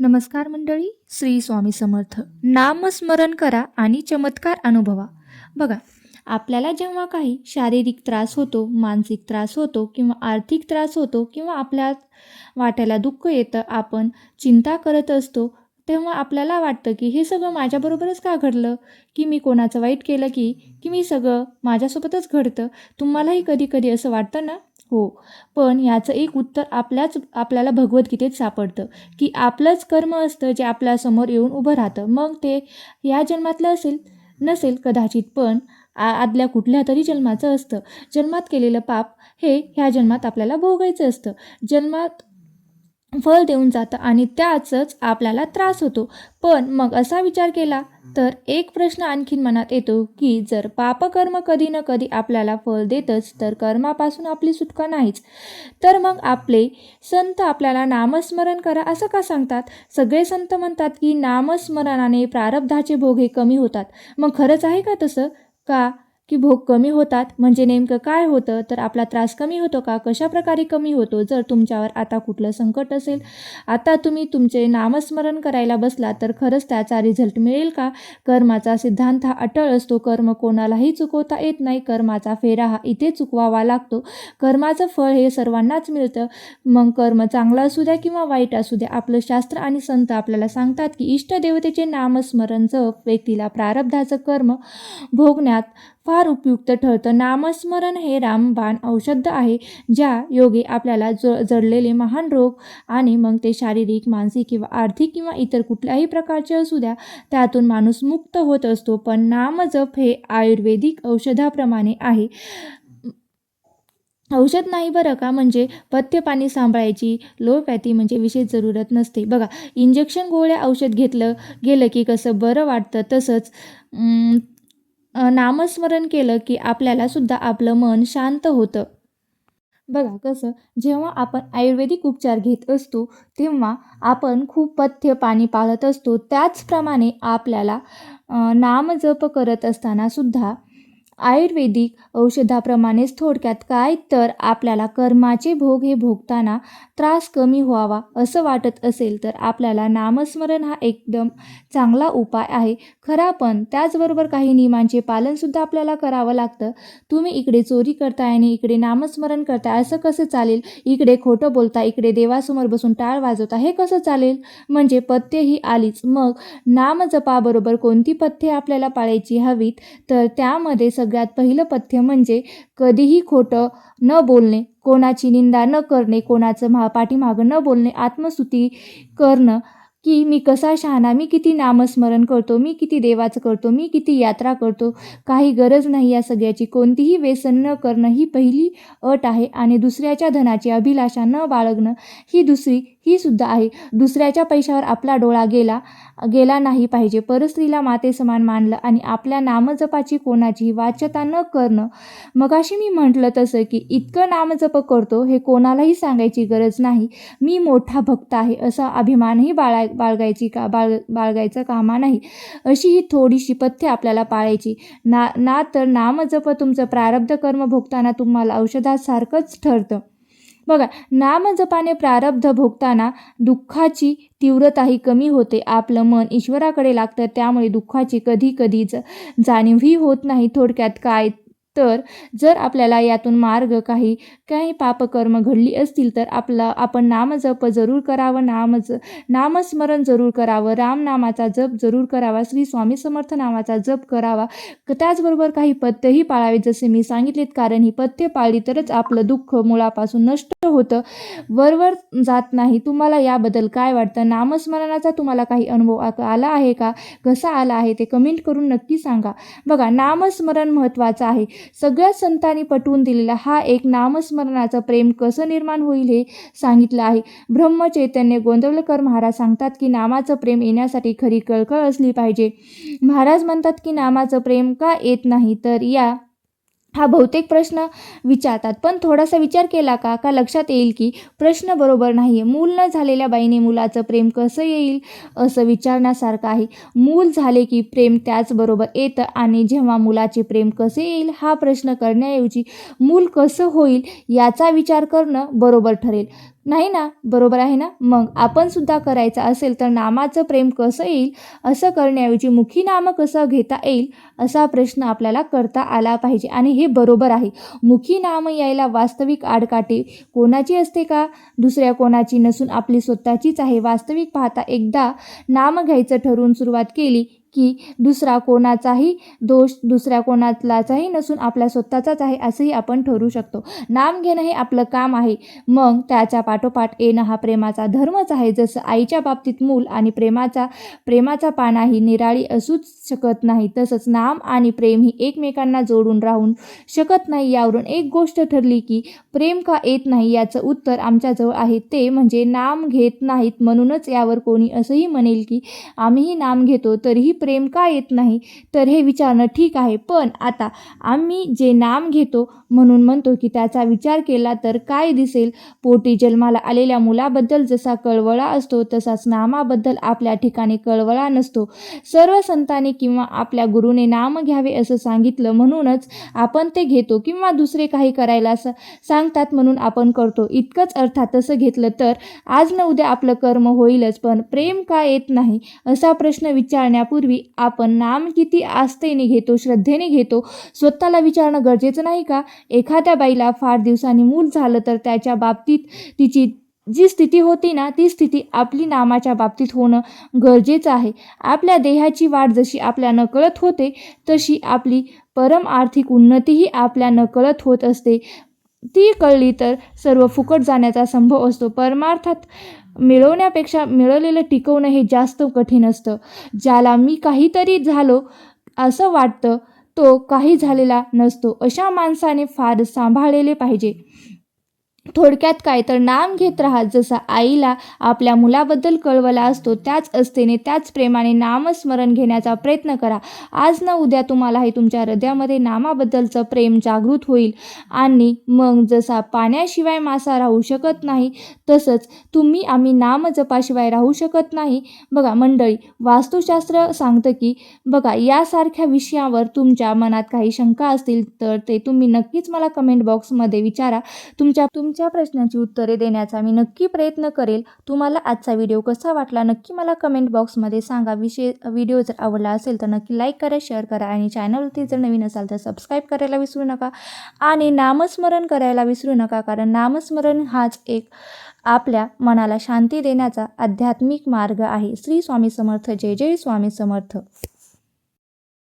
नमस्कार मंडळी, श्री स्वामी समर्थ. नामस्मरण करा आणि चमत्कार अनुभवा. बघा, आपल्याला जेव्हा काही शारीरिक त्रास होतो, मानसिक त्रास होतो किंवा आर्थिक त्रास होतो किंवा आपल्या वाट्याला दुःख येतं, आपण चिंता करत असतो, तेव्हा आपल्याला वाटतं की हे सगळं माझ्याबरोबरच का घडलं, की मी कोणाचं वाईट केलं की मी सगळं माझ्यासोबतच घडतं. तुम्हालाही कधी कधी असं वाटतं ना? हो. पण याचं एक उत्तर आपल्याला भगवद्गीतेत सापडतं, की आपलंच कर्म असतं जे आपल्यासमोर येऊन उभं राहतं. मग ते या जन्मातलं नसेल कदाचित, पण आदल्या कुठल्या तरी जन्माचं असतं. जन्मात केलेलं पाप हे ह्या जन्मात आपल्याला भोगायचं असतं. जन्मात फळ देऊन जातं आणि त्याचंच आपल्याला त्रास होतो. पण मग असा विचार केला तर एक प्रश्न आणखीन मनात येतो, की जर पापकर्म कधी ना कधी आपल्याला फळ देतच, तर कर्मापासून आपली सुटका नाहीच. तर मग आपले संत आपल्याला नामस्मरण करा असं का सांगतात? सगळे संत म्हणतात की नामस्मरणाने प्रारब्धाचे भोग हे कमी होतात. मग खरंच आहे का तसं? का की भोग कमी होतात म्हणजे नेमकं काय होतं? तर आपला त्रास कमी होतो का? कशाप्रकारे कमी होतो? जर तुमच्यावर आता कुठलं संकट असेल, आता तुम्ही तुमचे नामस्मरण करायला बसला, तर खरंच त्याचा रिझल्ट मिळेल का? कर्माचा सिद्धांत हा अटळ असतो. कर्म कोणालाही चुकवता येत नाही. कर्माचा फेरा हा इथे चुकवावा लागतो. कर्माचं फळ हे सर्वांनाच मिळतं. मग कर्म चांगलं असू द्या किंवा वाईट असू द्या, आपलं शास्त्र आणि संत आपल्याला सांगतात की इष्टदेवतेचे नामस्मरण जप व्यक्तीला प्रारब्धाचं कर्म भोगण्यात फार उपयुक्त ठरतं. नामस्मरण हे रामबाण औषध आहे, ज्या योगे आपल्याला जडलेले महान रोग आणि मग ते शारीरिक, मानसिक किंवा आर्थिक किंवा इतर कुठल्याही प्रकारचे असू द्या, त्यातून माणूस मुक्त होत असतो. पण नामजप हे आयुर्वेदिक औषधाप्रमाणे आहे, औषध नाही बरं का. म्हणजे पथ्य पाणी सांभाळायची लोपॅथी म्हणजे विशेष जरूरत नसते. बघा, इंजेक्शन गोळ्या औषध घेतलं गेलं की कसं बरं वाटतं, तसंच नामस्मरण केलं की आपल्याला सुद्धा आपलं मन शांत होतं. बघा कसं, जेव्हा आपण आयुर्वेदिक उपचार घेत असतो, तेव्हा आपण खूप पथ्य पाणी पाळत असतो. त्याचप्रमाणे आपल्याला नामजप करत असताना सुद्धा आयुर्वेदिक औषधाप्रमाणेच, थोडक्यात काय तर आपल्याला कर्माचे भोग हे भोगताना त्रास कमी व्हावा असं वाटत असेल, तर आपल्याला नामस्मरण हा एकदम चांगला उपाय आहे खरा. पण त्याचबरोबर काही नियमांचे पालनसुद्धा आपल्याला करावं लागतं. तुम्ही इकडे चोरी करताय आणि इकडे नामस्मरण करताय, असं कसं चालेल? इकडे खोटं बोलता, इकडे देवासमोर बसून टाळ वाजवता, हे कसं चालेल? म्हणजे पथ्य ही आलीच. मग नामजपाबरोबर कोणती पथ्ये आपल्याला पाळायची हवीत? तर त्यामध्ये सगळ्यात पहिलं पथ्य म्हणजे कधीही खोटं न बोलणे, कोणाची निंदा न करणे, कोणाचं पाठीमागं न बोलणे, आत्मस्तुती करणं, की मी कसा शहाणा, मी किती नामस्मरण करतो, मी किती देवाचं करतो, मी किती यात्रा करतो. काही गरज नाही या सगळ्याची. कोणतीही व्यसन न करणं ही पहिली अट आहे. आणि दुसऱ्याच्या धनाची अभिलाषा न बाळगणं ही सुद्धा आहे. दुसऱ्याच्या पैशावर आपला डोळा गेला नाही पाहिजे. परस्त्रीला माते समान मानलं आणि आपल्या नामजपाची कोणाचीही वाच्यता न करणं. मगाशी मी म्हटलं तसं की इतकं नामजप करतो हे कोणालाही सांगायची गरज नाही. मी मोठा भक्त आहे असा अभिमानही बाळगायचा कामा नाही. अशी ही थोडीशी पथ्य आपल्याला पाळायची. ना तर नामजप तुमचं प्रारब्ध कर्म भोगताना तुम्हाला औषधासारखंच ठरतं. बघा, नामजपाने प्रारब्ध भोगताना दुःखाची तीव्रताही कमी होते. आपलं मन ईश्वराकडे लागतं, त्यामुळे दुःखाची कधी जाणीवही होत नाही. थोडक्यात काय तर जर आपल्याला यातून मार्ग काही पापकर्म घडली असतील, तर आपण नामजप जरूर करावं, नामस्मरण जरूर करावं, रामनामाचा जप जरूर करावा, श्री स्वामी समर्थ नामाचा जप करावा. त्याचबरोबर काही पथ्यही पाळावे जसे मी सांगितलेत, कारण ही पथ्य पाळली तरच आपलं दुःख मुळापासून नष्ट होतं, वरवर जात नाही. तुम्हाला याबद्दल काय वाटतं? नामस्मरणाचा तुम्हाला काही अनुभव आला आहे का? कसा आला आहे ते कमेंट करून नक्की सांगा. बघा, नामस्मरण महत्त्वाचं आहे. सगळ्या संतांनी पटवून दिलेला हा एक नामस्मरणाचं प्रेम कसं निर्माण होईल हे सांगितलं आहे. ब्रह्मचैतन्य गोंदवलेकर महाराज सांगतात की नामाचं प्रेम येण्यासाठी खरी कळकळ असली पाहिजे. महाराज म्हणतात की नामाचं प्रेम का येत नाही, तर हा बहुतेक प्रश्न विचारतात, पण थोडासा विचार केला का लक्षात येईल की प्रश्न बरोबर नाही आहे. मूल न झालेल्या बाईने मुलाचं प्रेम कसं येईल असं विचारण्यासारखं आहे. मूल झाले की प्रेम त्याचबरोबर येतं, आणि जेव्हा मुलाचे प्रेम कसे येईल हा प्रश्न करण्याऐवजी मूल कसं होईल याचा विचार करणं बरोबर ठरेल. नाही ना, बरोबर आहे ना. मग आपण सुद्धा करायचं असेल तर नामाचं प्रेम कसं येईल, असं करण्याऐवजी मुखी नाम कसं घेता येईल असा प्रश्न आपल्याला करता आला पाहिजे. आणि हे बरोबर आहे. मुखी नाम यायला वास्तविक आडकाठी कोणाची असते का? दुसऱ्या कोणाची नसून आपली स्वतःचीच आहे. वास्तविक पाहता एकदा नाम घ्यायचं ठरवून सुरुवात केली की दुसरा कोणाचाही दोष दुसऱ्या कोणालाचाही नसून आपल्या स्वतःचाच आहे असंही आपण ठरवू शकतो. नाम घेणं हे आपलं काम आहे. मग त्याच्या पाठोपाठ येणं हा प्रेमाचा धर्मच आहे. जसं आईच्या बाबतीत मूल आणि प्रेमाचा पाना ही निराळी असूच शकत नाही, तसंच नाम आणि प्रेम ही एकमेकांना जोडून राहून शकत नाही. यावरून एक गोष्ट ठरली की प्रेम का येत नाही याचं उत्तर आमच्याजवळ आहे, ते म्हणजे नाम घेत नाहीत. म्हणूनच यावर कोणी असंही म्हणेल की आम्हीही नाम घेतो तरीही प्रेम का येत नाही, तर हे विचारणं ठीक आहे. पण आता आम्ही जे नाम घेतो म्हणून म्हणतो की त्याचा विचार केला तर काय दिसेल? पोटी जन्माला आलेल्या मुलाबद्दल जसा कळवळा असतो तसाच नामाबद्दल आपल्या ठिकाणी कळवळा नसतो. सर्व संतांनी किंवा आपल्या गुरुने नाम घ्यावे असं सांगितलं म्हणूनच आपण ते घेतो, किंवा दुसरे काही करायला सांगतात म्हणून आपण करतो इतकंच. अर्थात तसं घेतलं तर आज न उद्या आपलं कर्म होईलच. पण प्रेम का येत नाही असा प्रश्न विचारण्यापूर्वी आपण नाम किती आस्थेने घेतो, श्रद्धेने घेतो, स्वतःला विचारणं गरजेचं नाही का? एखाद्या बाईला फार दिवसांनी मूल झालं तर त्याच्या बाबतीत तिची जी स्थिती होती ना, ती स्थिती आपली नामाच्या बाबतीत होणं गरजेचं आहे. आपल्या देहाची वाढ जशी आपल्या नकळत होते तशी आपली परम आर्थिक उन्नतीही आपल्या नकळत होत असते. ती कळली तर सर्व फुकट जाण्याचा संभव असतो. परमार्थात मिळवण्यापेक्षा मिळवलेलं टिकवणं हे जास्त कठीण असतं. ज्याला मी काहीतरी झालो असं वाटतं तो काही झालेला नसतो. अशा माणसाने फार सांभाळलेले पाहिजे. थोडक्यात काय तर नाम घेत राहा. जसा आईला आपल्या मुलाबद्दल कळवला असतो त्याच असतेने त्याच प्रेमाने नामस्मरण घेण्याचा प्रयत्न करा. आज न उद्या तुम्हालाही तुमच्या हृदयामध्ये नामाबद्दलचं प्रेम जागृत होईल. आणि मग जसा पाण्याशिवाय मासा राहू शकत नाही तसंच आम्ही नाम जपाशिवाय राहू शकत नाही. बघा मंडळी, वास्तुशास्त्र सांगतं की बघा यासारख्या विषयावर तुमच्या मनात काही शंका असतील तर ते तुम्ही नक्कीच मला कमेंट बॉक्समध्ये विचारा. तुमच्या प्रश्नांची उत्तरे देण्याचा मी नक्की प्रयत्न करेल. तुम्हाला आजचा व्हिडिओ कसा वाटला नक्की मला कमेंट बॉक्समध्ये सांगा. व्हिडिओ जर आवडला असेल तर नक्की लाईक करा, शेअर करा आणि चॅनलवरती जर नवीन असाल तर सबस्क्राईब करायला विसरू नका आणि नामस्मरण करायला विसरू नका, कारण नामस्मरण हाच एक आपल्या मनाला शांती देण्याचा आध्यात्मिक मार्ग आहे. श्री स्वामी समर्थ. जय जय स्वामी समर्थ.